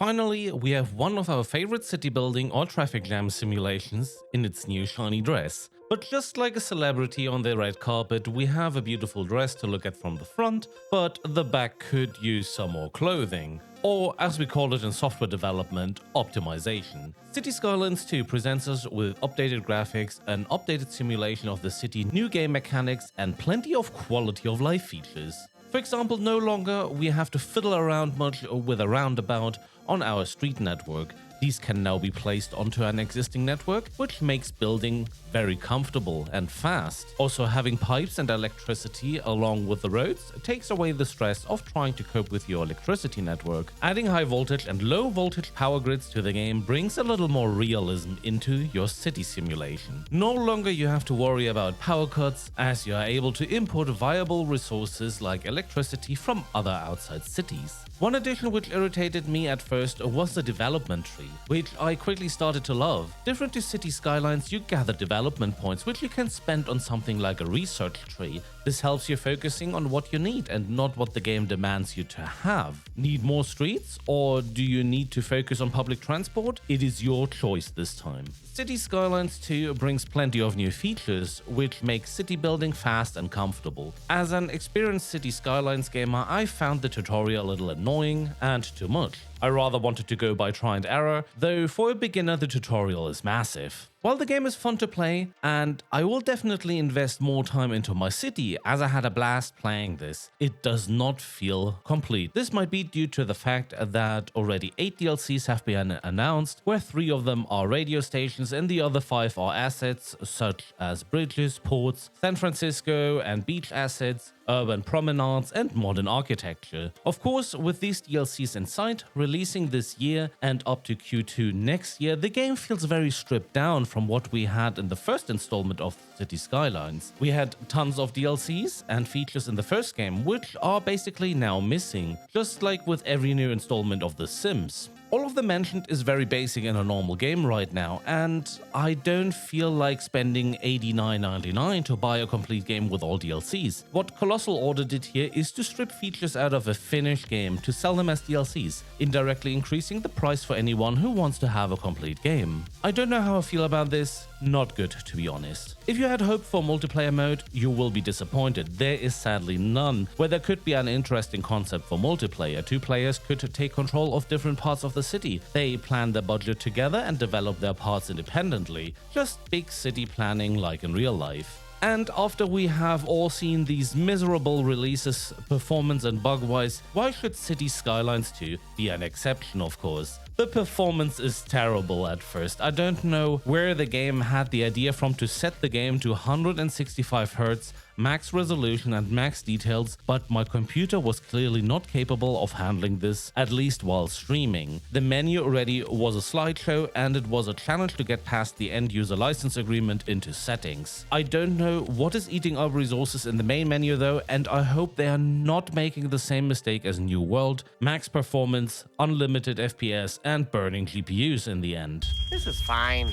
Finally, we have one of our favorite city building or traffic jam simulations in its new shiny dress. But just like a celebrity on the red carpet, we have a beautiful dress to look at from the front, but the back could use some more clothing. Or, as we call it in software development, optimization. Cities Skylines 2 presents us with updated graphics, an updated simulation of the city, new game mechanics, and plenty of quality of life features. For example, no longer we have to fiddle around much with a roundabout on our street network. These can now be placed onto an existing network, which makes building very comfortable and fast. Also, having pipes and electricity along with the roads takes away the stress of trying to cope with your electricity network. Adding high voltage and low voltage power grids to the game brings a little more realism into your city simulation. No longer you have to worry about power cuts, as you are able to import viable resources like electricity from other outside cities. One addition which irritated me at first was the development tree, which I quickly started to love. Different to Cities Skylines, you gather development points which you can spend on something like a research tree. This helps you focusing on what you need and not what the game demands you to have. Need more streets, or do you need to focus on public transport? It is your choice this time. Cities Skylines 2 brings plenty of new features, which make city building fast and comfortable. As an experienced Cities Skylines gamer, I found the tutorial a little annoying and too much. I rather wanted to go by try and error, though for a beginner the tutorial is massive. While the game is fun to play, and I will definitely invest more time into my city as I had a blast playing this, it does not feel complete. This might be due to the fact that already 8 DLCs have been announced, where 3 of them are radio stations and the other 5 are assets such as bridges, ports, San Francisco and beach assets, urban promenades and modern architecture. Of course, with these DLCs in sight, releasing this year and up to Q2 next year, the game feels very stripped down from what we had in the first installment of Cities Skylines. We had tons of DLCs and features in the first game, which are basically now missing, just like with every new installment of The Sims. All of the mentioned is very basic in a normal game right now, and I don't feel like spending $89.99 to buy a complete game with all DLCs. What Colossal Order did here is to strip features out of a finished game to sell them as DLCs, indirectly increasing the price for anyone who wants to have a complete game. I don't know how I feel about this, not good to be honest. If you had hope for multiplayer mode, you will be disappointed. There is sadly none. Where there could be an interesting concept for multiplayer, 2 players could take control of different parts of the city. They plan their budget together and develop their parts independently. Just big city planning like in real life. And after we have all seen these miserable releases, performance and bug-wise, why should Cities Skylines 2 be an exception, of course? The performance is terrible at first. I don't know where the game had the idea from to set the game to 165 Hz, max resolution and max details, but my computer was clearly not capable of handling this, at least while streaming. The menu already was a slideshow, and it was a challenge to get past the end user license agreement into settings. I don't know what is eating up resources in the main menu though, and I hope they are not making the same mistake as New World: max performance, unlimited FPS and burning GPUs in the end. This is fine.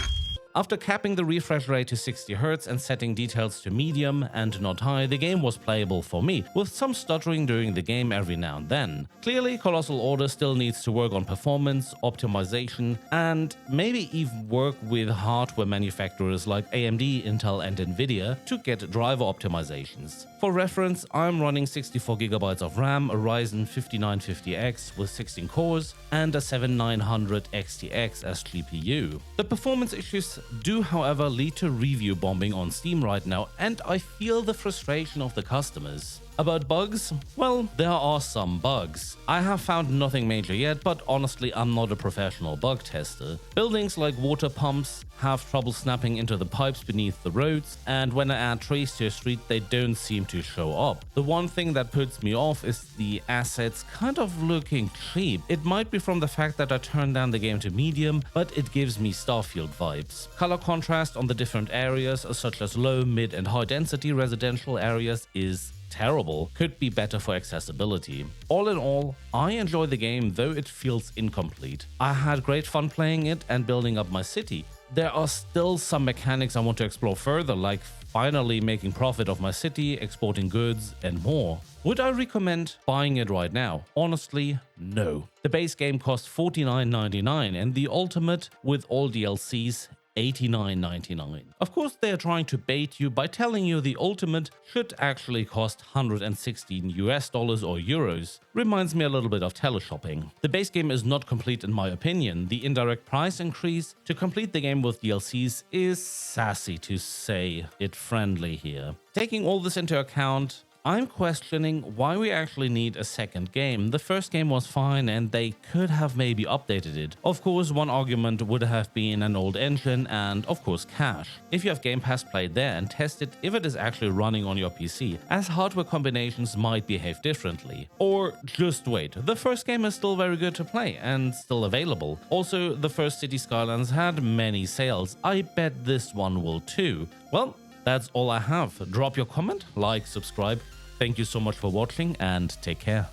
After capping the refresh rate to 60 Hz and setting details to medium and not high, the game was playable for me, with some stuttering during the game every now and then. Clearly, Colossal Order still needs to work on performance, optimization, and maybe even work with hardware manufacturers like AMD, Intel and Nvidia to get driver optimizations. For reference, I'm running 64GB of RAM, a Ryzen 5950X with 16 cores, and a 7900 XTX as GPU. The performance issues do, however, lead to review bombing on Steam right now, and I feel the frustration of the customers. About bugs? Well, there are some bugs. I have found nothing major yet, but honestly I'm not a professional bug tester. Buildings like water pumps have trouble snapping into the pipes beneath the roads, and when I add trees to a street they don't seem to show up. The one thing that puts me off is the assets kind of looking cheap. It might be from the fact that I turned down the game to medium, but it gives me Starfield vibes. Color contrast on the different areas, such as low, mid and high density residential areas, is terrible. Could be better for accessibility. All in all, I enjoy the game, though it feels incomplete. I had great fun playing it and building up my city. there are still some mechanics I want to explore further, like finally making profit of my city, exporting goods, and more. Would I recommend buying it right now? Honestly, no. The base game costs $49.99 and the ultimate with all DLCs $89.99. Of course, they are trying to bait you by telling you the ultimate should actually cost $116 or euros. Reminds me a little bit of teleshopping. The base game is not complete in my opinion. The indirect price increase to complete the game with DLCs is sassy to say it friendly here. Taking all this into account, I'm questioning why we actually need a second game. The first game was fine and they could have maybe updated it. Of course, one argument would have been an old engine and of course cache. If you have Game Pass, play there and test it if it is actually running on your PC, as hardware combinations might behave differently. Or just wait, the first game is still very good to play and still available. Also, the first Cities Skylines had many sales. I bet this one will too. Well, that's all I have. Drop your comment, like, subscribe. Thank you so much for watching and take care.